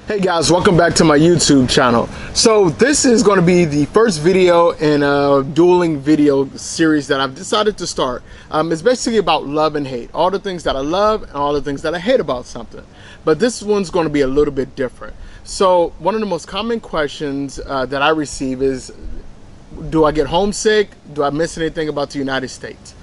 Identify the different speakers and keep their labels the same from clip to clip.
Speaker 1: Hey guys, welcome back to my YouTube channel. So this is going to be the first video in a dueling video series that I've decided to start. It's basically about love and hate, all the things that I love and all the things that I hate about something. But this one's going to be a little bit different. So one of the most common questions that I receive is, do I get homesick? Do I miss anything about the United States?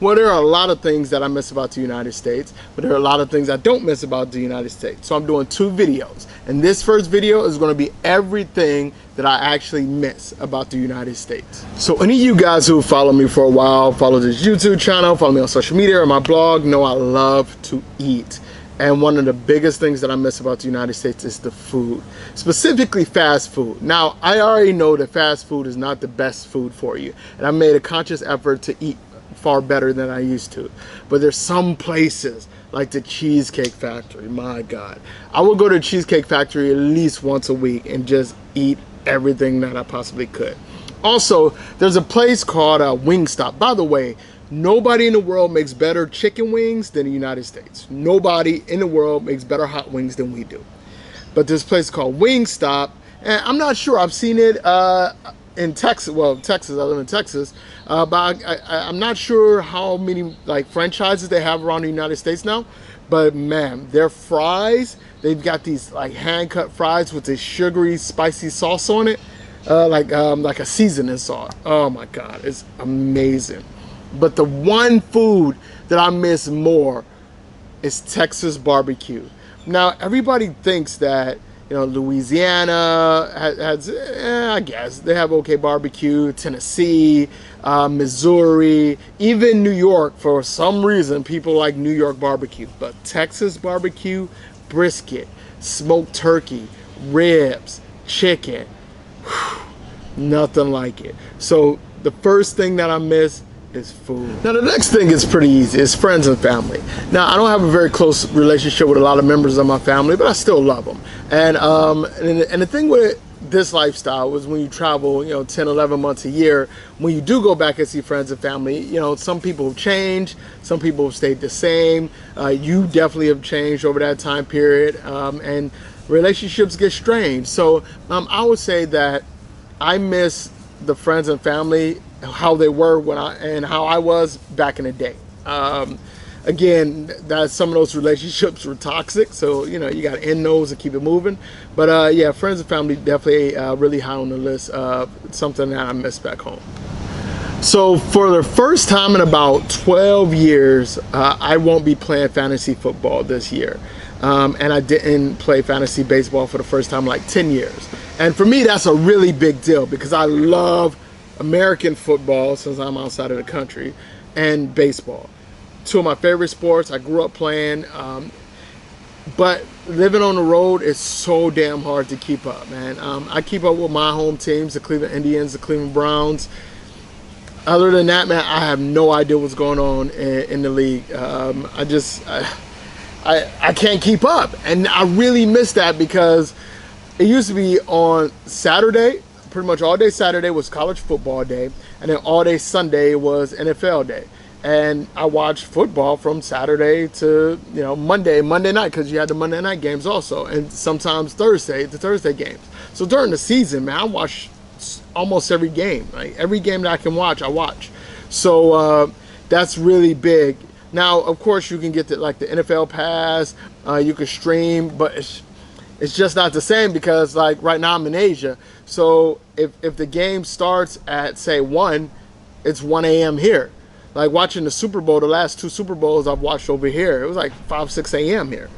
Speaker 1: Well, there are a lot of things that I miss about the United States, but there are a lot of things I don't miss about the United States. So I'm doing two videos. And this first video is going to be everything that I actually miss about the United States. So any of you guys who follow me for a while, follow this YouTube channel, follow me on social media or my blog, know I love to eat. And one of the biggest things that I miss about the United States is the food, specifically fast food. Now, I already know that fast food is not the best food for you. And I made a conscious effort to eat far better than I used to. But there's some places like the Cheesecake Factory. My God, I will go to the Cheesecake Factory at least once a week and just eat everything that I possibly could. Also, there's a place called Wingstop. By the way, nobody in the world makes better chicken wings than the United States. Nobody in the world makes better hot wings than we do. But this place called Wingstop, and I'm not sure, I've seen it in Texas. Well, Texas, I live in Texas, but I'm not sure how many like franchises they have around the United States now. But man, their fries, they've got these like hand-cut fries with this sugary, spicy sauce on it, like a seasoning sauce. Oh my God, it's amazing. But the one food that I miss more is Texas barbecue. Now, everybody thinks that, you know, Louisiana has I guess they have okay barbecue, Tennessee, Missouri, even New York. For some reason, people like New York barbecue. But Texas barbecue, brisket, smoked turkey, ribs, chicken, nothing like it. So the first thing that I miss is food. Now the next thing is pretty easy. It's friends and family. Now I don't have a very close relationship with a lot of members of my family, but I still love them. And the thing with this lifestyle was when you travel, you know, 10, 11 months a year, when you do go back and see friends and family, you know, some people have changed, some people have stayed the same. You definitely have changed over that time period, and relationships get strained. So I would say that I miss the friends and family, how they were and how I was back in the day. Again, that some of those relationships were toxic, so you know you got to end those and keep it moving. But yeah, friends and family definitely really high on the list of something that I miss back home. So for the first time in about 12 years, I won't be playing fantasy football this year. And I didn't play fantasy baseball for the first time in like 10 years. And for me, that's a really big deal because I love American football since I'm outside of the country, and baseball. Two of my favorite sports. I grew up playing, but living on the road is so damn hard to keep up, man. I keep up with my home teams, the Cleveland Indians, the Cleveland Browns. Other than that, man, I have no idea what's going on in the league. I can't keep up, and I really miss that because it used to be on Saturday. Pretty much all day Saturday was college football day, and then all day Sunday was NFL day. And I watched football from Saturday to, you know, Monday night, because you had the Monday night games also, and sometimes the Thursday games. So during the season, man, I watch almost every game. Like every game that I can watch, I watch. So that's really big. Now, of course, you can get the NFL pass, you can stream, but it's just not the same because like right now I'm in Asia. So if the game starts at say 1, it's 1 a.m. here. Like watching the Super Bowl, the last 2 Super Bowls I've watched over here, it was like 5, 6 a.m. here.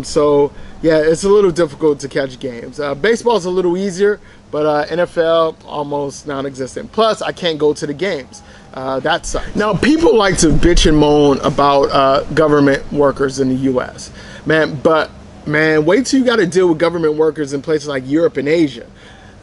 Speaker 1: So yeah, it's a little difficult to catch games. Baseball's a little easier, but NFL almost non-existent. Plus, I can't go to the games. That sucks. Now, people like to bitch and moan about government workers in the U.S. But wait till you got to deal with government workers in places like Europe and Asia.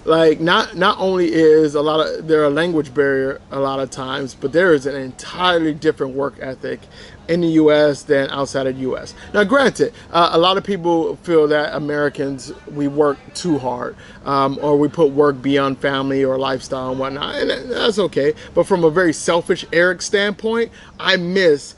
Speaker 1: Like not only is there a language barrier a lot of times, but there is an entirely different work ethic in the U.S. than outside of the U.S. Now, granted, a lot of people feel that Americans, we work too hard, or we put work beyond family or lifestyle and whatnot, and that's okay. But from a very selfish, Eric standpoint, I miss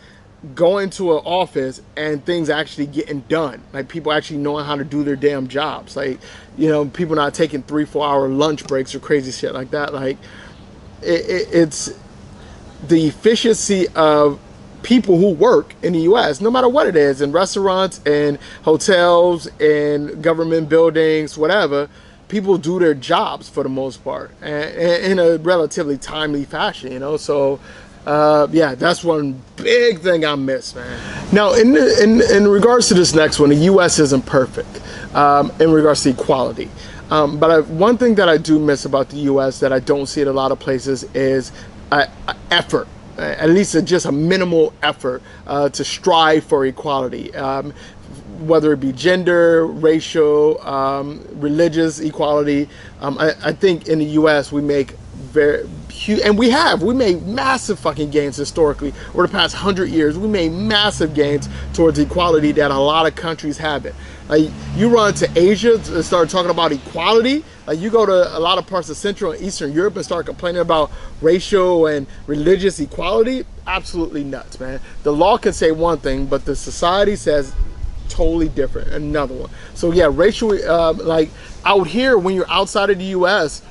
Speaker 1: going to an office and things actually getting done, like people actually knowing how to do their damn jobs, like, you know, people not taking 3-4 hour lunch breaks or crazy shit like that. Like it's the efficiency of people who work in the US, no matter what it is, in restaurants and hotels and government buildings, whatever. People do their jobs for the most part, and in a relatively timely fashion, you know. So yeah, that's one big thing I miss, man. Now, in regards to this next one, the U.S. isn't perfect in regards to equality. But one thing that I do miss about the U.S. that I don't see in a lot of places is effort. At least just a minimal effort to strive for equality. Whether it be gender, racial, religious equality. I think in the U.S. we make very huge, and we made massive fucking gains historically over the past 100 years. We made massive gains towards equality that a lot of countries haven't. Like, you run to Asia and start talking about equality. Like, you go to a lot of parts of Central and Eastern Europe and start complaining about racial and religious equality. Absolutely nuts, man. The law can say one thing, but the society says totally different, another one. So yeah, racial, like out here when you're outside of the US,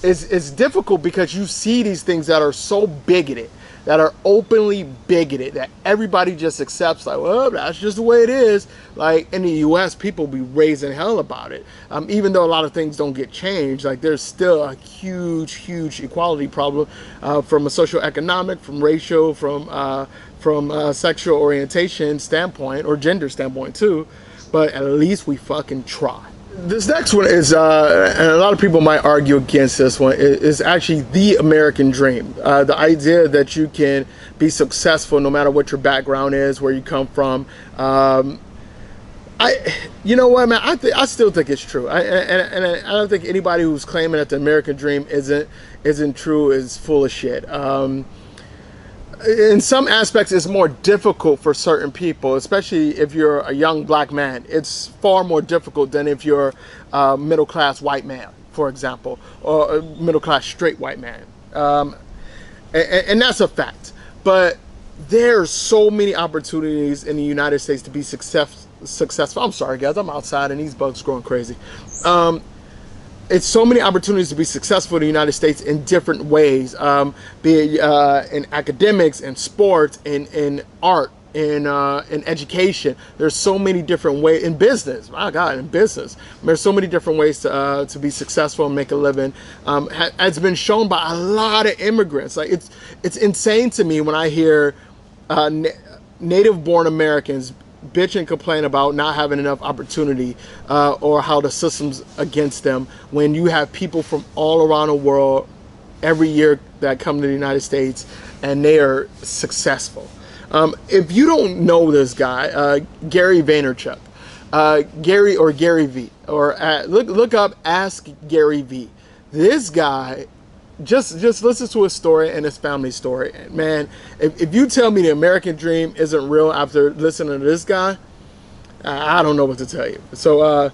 Speaker 1: it's difficult because you see these things that are so bigoted, that are openly bigoted, that everybody just accepts, like, well, that's just the way it is. Like in the US, people be raising hell about it. Even though a lot of things don't get changed, like there's still a huge equality problem from a socioeconomic, from racial, from sexual orientation standpoint, or gender standpoint too. But at least we fucking try. This next one is, and a lot of people might argue against this one, is actually the American dream. The idea that you can be successful no matter what your background is, where you come from. You know what, man? I still think it's true. And I don't think anybody who's claiming that the American dream isn't true is full of shit. In some aspects, it's more difficult for certain people, especially if you're a young black man. It's far more difficult than if you're a middle-class white man, for example, or a middle-class straight white man. And that's a fact. But there's so many opportunities in the United States to be successful. I'm sorry, guys. I'm outside and these bugs growing crazy. It's so many opportunities to be successful in the United States in different ways, be it in academics, in sports, in art, in education. There's so many different ways, in business. My God, in business, there's so many different ways to be successful and make a living. It's been shown by a lot of immigrants. Like it's insane to me when I hear native-born Americans bitch and complain about not having enough opportunity or how the system's against them, when you have people from all around the world every year that come to the United States and they are successful. If you don't know this guy, Gary Vaynerchuk, Gary V, or look up Ask Gary V. This guy, just listen to his story and his family story. Man, if you tell me the American dream isn't real after listening to this guy, I don't know what to tell you. So,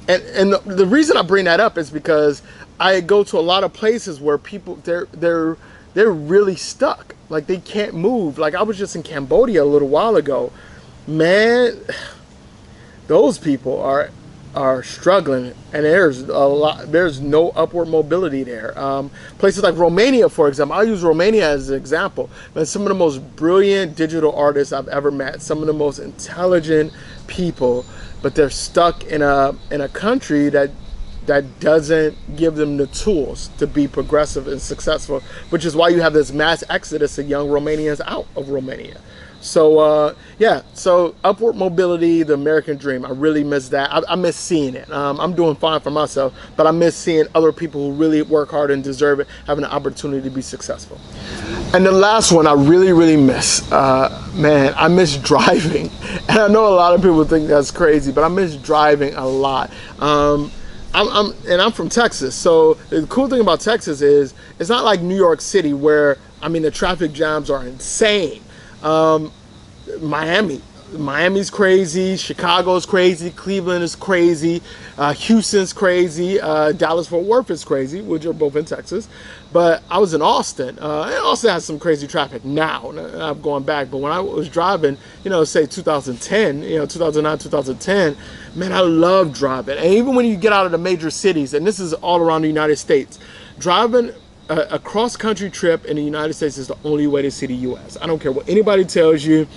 Speaker 1: and the reason I bring that up is because I go to a lot of places where people, they're really stuck. Like, they can't move. Like, I was just in Cambodia a little while ago. Man, those people are struggling, and there's no upward mobility there. Places like Romania, for example, I'll use Romania as an example. Man, some of the most brilliant digital artists I've ever met, some of the most intelligent people, but they're stuck in a country that doesn't give them the tools to be progressive and successful, which is why you have this mass exodus of young Romanians out of Romania. So yeah, so upward mobility, the American dream, I really miss that. I miss seeing it. I'm doing fine for myself, but I miss seeing other people who really work hard and deserve it having an opportunity to be successful. And the last one I really miss, man, I miss driving. And I know a lot of people think that's crazy, but I miss driving a lot. I'm from Texas, so the cool thing about Texas is it's not like New York City where, I mean, the traffic jams are insane. Miami, Miami's crazy, Chicago's crazy, Cleveland is crazy, Houston's crazy, Dallas-Fort Worth is crazy, which are both in Texas. But I was in Austin, and Austin has some crazy traffic now. I'm going back, but when I was driving, you know, say 2010, you know, 2009, 2010, man, I love driving. And even when you get out of the major cities, and this is all around the United States, driving a cross-country trip in the United States is the only way to see the U.S. I don't care what anybody tells you.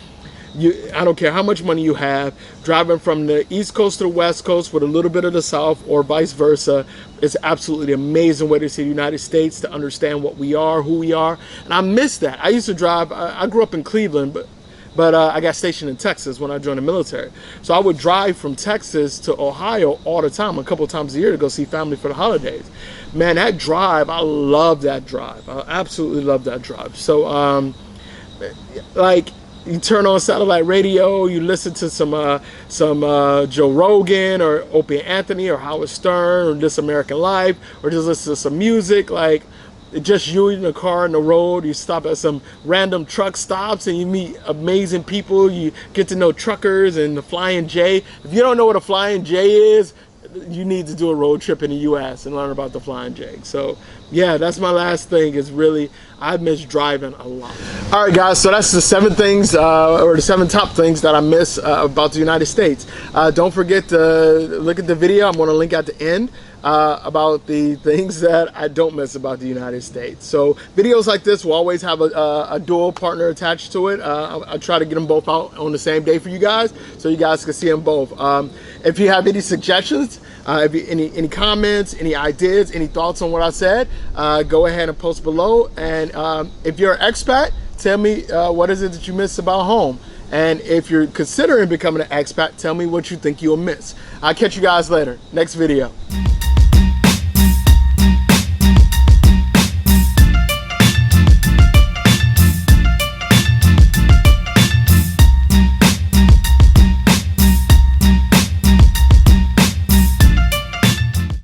Speaker 1: I don't care how much money you have, driving from the East Coast to the West Coast with a little bit of the South or vice versa. It's absolutely an amazing way to see the United States, to understand what we are, who we are. And I miss that. I used to drive, I grew up in Cleveland, but I got stationed in Texas when I joined the military. So I would drive from Texas to Ohio all the time, a couple of times a year, to go see family for the holidays. Man, that drive, I love that drive. I absolutely love that drive. So, like, you turn on satellite radio, you listen to some Joe Rogan or Opie Anthony or Howard Stern or This American Life, or just listen to some music, like just you in the car on the road. You stop at some random truck stops and you meet amazing people. You get to know truckers and the Flying J. If you don't know what a Flying J is, you need to do a road trip in the U.S. and learn about the Flying J. So yeah, that's my last thing, is really, I miss driving a lot. All right, guys, so that's the 7 things, or the 7 top things that I miss about the United States. Don't forget to look at the video. I'm going to link at the end about the things that I don't miss about the United States. So videos like this will always have a dual partner attached to it. I try to get them both out on the same day for you guys, so you guys can see them both. If you have any suggestions, any comments, any ideas, any thoughts on what I said, go ahead and post below. And if you're an expat, tell me what is it that you miss about home. And if you're considering becoming an expat, tell me what you think you'll miss. I'll catch you guys later. Next video.